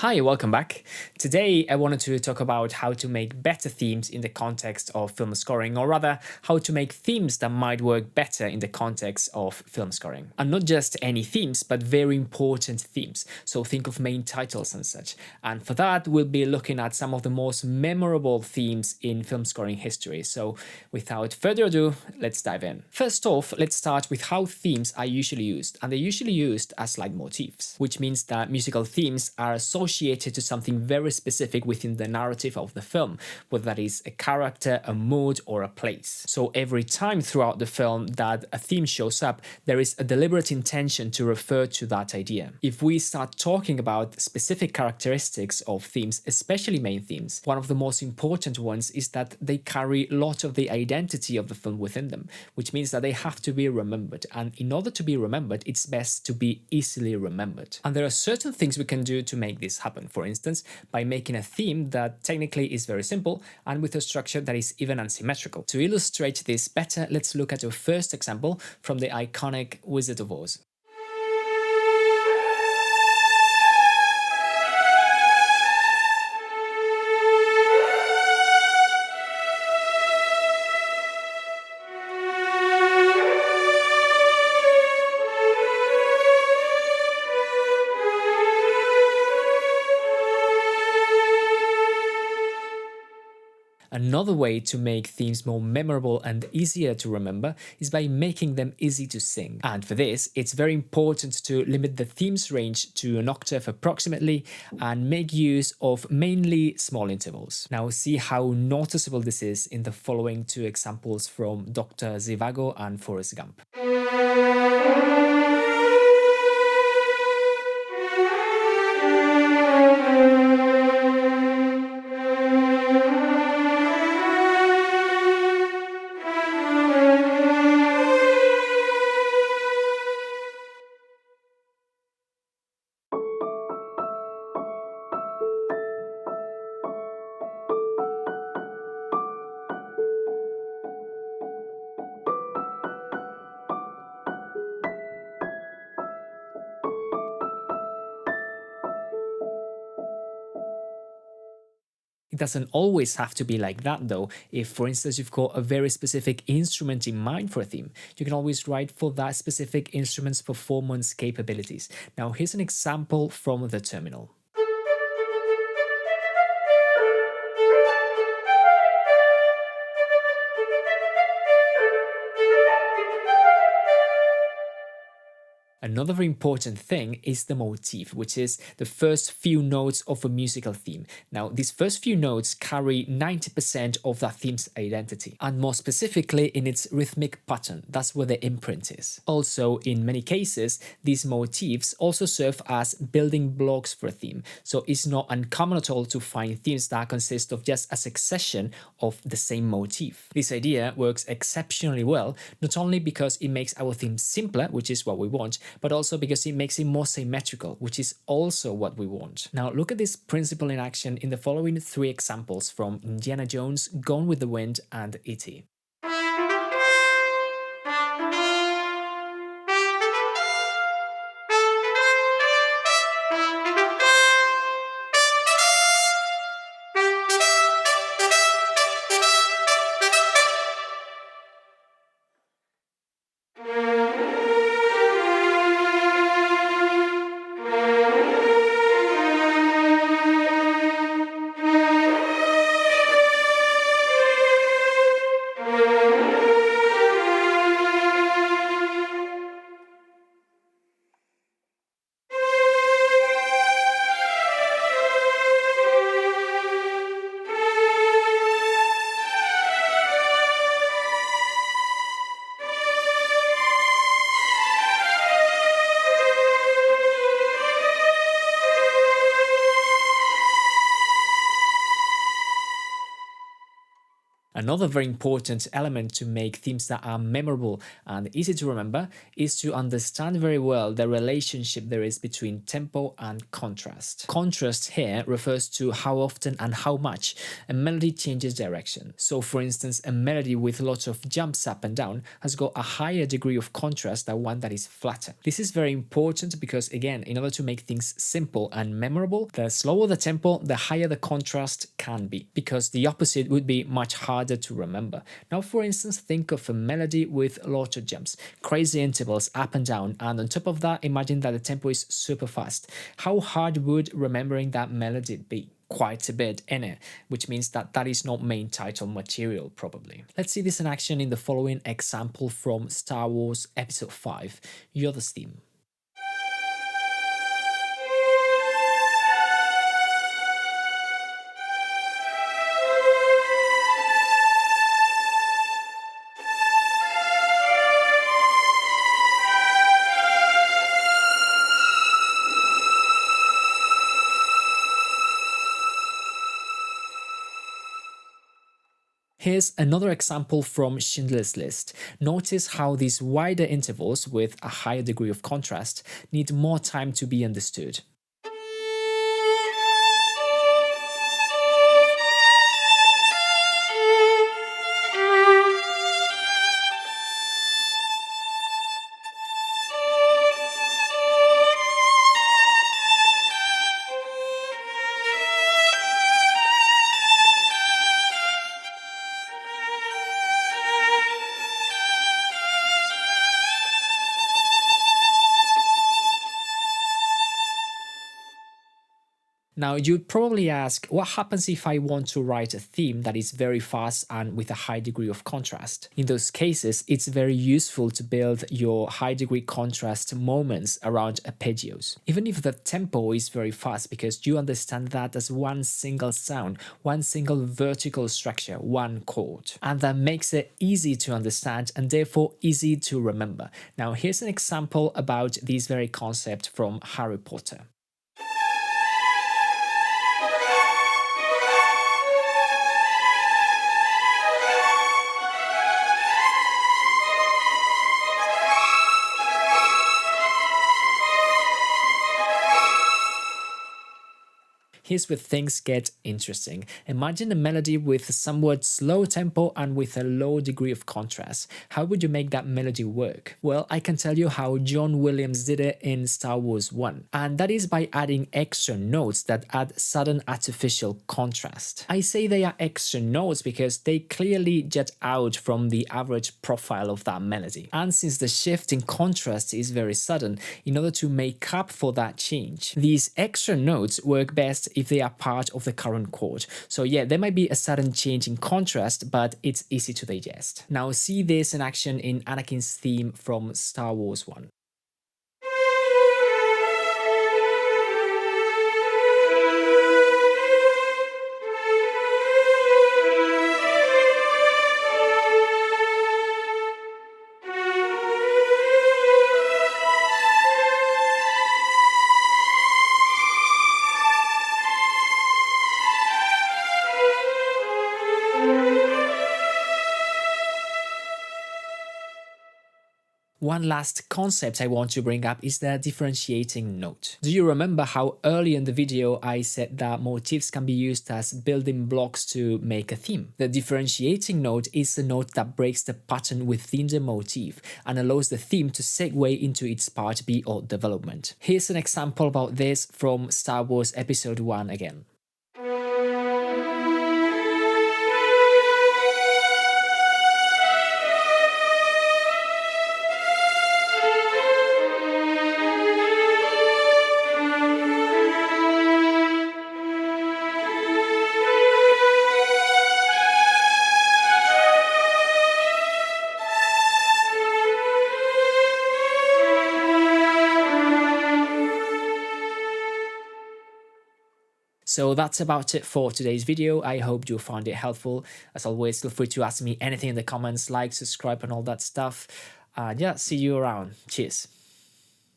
Hi, welcome back. Today, I wanted to talk about how to make better themes in the context of film scoring, or rather, how to make themes that might work better in the context of film scoring. And not just any themes, but very important themes. So think of main titles and such. And for that, we'll be looking at some of the most memorable themes in film scoring history. So without further ado, let's dive in. First off, let's start with how themes are usually used. And they're usually used as leitmotifs, which means that musical themes are associated to something very specific within the narrative of the film, whether that is a character, a mood, or a place. So every time throughout the film that a theme shows up, there is a deliberate intention to refer to that idea. If we start talking about specific characteristics of themes, especially main themes, one of the most important ones is that they carry a lot of the identity of the film within them, which means that they have to be remembered. And in order to be remembered, it's best to be easily remembered. And there are certain things we can do to make this happen. For instance, by making a theme that technically is very simple and with a structure that is even and symmetrical. To illustrate this better, let's look at our first example from the iconic Wizard of Oz. Another way to make themes more memorable and easier to remember is by making them easy to sing. And for this, it's very important to limit the theme's range to an octave approximately and make use of mainly small intervals. Now see how noticeable this is in the following two examples from Dr. Zhivago and Forrest Gump. It doesn't always have to be like that though. If, for instance, you've got a very specific instrument in mind for a theme, you can always write for that specific instrument's performance capabilities. Now, here's an example from the terminal. Another very important thing is the motif, which is the first few notes of a musical theme. Now, these first few notes carry 90% of that theme's identity, and more specifically in its rhythmic pattern. That's where the imprint is. Also, in many cases, these motifs also serve as building blocks for a theme. So it's not uncommon at all to find themes that consist of just a succession of the same motif. This idea works exceptionally well, not only because it makes our theme simpler, which is what we want, but also because it makes it more symmetrical, which is also what we want. Now look at this principle in action in the following three examples from Indiana Jones, Gone with the Wind, and E.T. Another very important element to make themes that are memorable and easy to remember is to understand very well the relationship there is between tempo and contrast. Contrast here refers to how often and how much a melody changes direction. So for instance, a melody with lots of jumps up and down has got a higher degree of contrast than one that is flatter. This is very important because, again, in order to make things simple and memorable, the slower the tempo, the higher the contrast can be, because the opposite would be much harder to remember. Now, for instance, think of a melody with lots of jumps, crazy intervals up and down, and on top of that, imagine that the tempo is super fast. How hard would remembering that melody be? Quite a bit in it, which means that that is not main title material probably. Let's see this in action in the following example from Star Wars Episode 5, Yoda's theme. Here's another example from Schindler's List. Notice how these wider intervals with a higher degree of contrast need more time to be understood. Now, you'd probably ask, what happens if I want to write a theme that is very fast and with a high degree of contrast? In those cases, it's very useful to build your high degree contrast moments around arpeggios. Even if the tempo is very fast, because you understand that as one single sound, one single vertical structure, one chord. And that makes it easy to understand and therefore easy to remember. Now, here's an example about this very concept from Harry Potter. Here's where things get interesting. Imagine a melody with a somewhat slow tempo and with a low degree of contrast. How would you make that melody work? Well, I can tell you how John Williams did it in Star Wars 1, and that is by adding extra notes that add sudden artificial contrast. I say they are extra notes because they clearly jet out from the average profile of that melody. And since the shift in contrast is very sudden, in order to make up for that change, these extra notes work best if they are part of the current chord. So yeah, there might be a sudden change in contrast, but it's easy to digest. Now see this in action in Anakin's theme from Star Wars 1. One last concept I want to bring up is the differentiating note. Do you remember how early in the video I said that motifs can be used as building blocks to make a theme? The differentiating note is the note that breaks the pattern within the motif and allows the theme to segue into its part B or development. Here's an example about this from Star Wars Episode 1 again. So that's about it for today's video. I hope you found it helpful. As always, feel free to ask me anything in the comments, like, subscribe and all that stuff. Yeah, see you around. Cheers.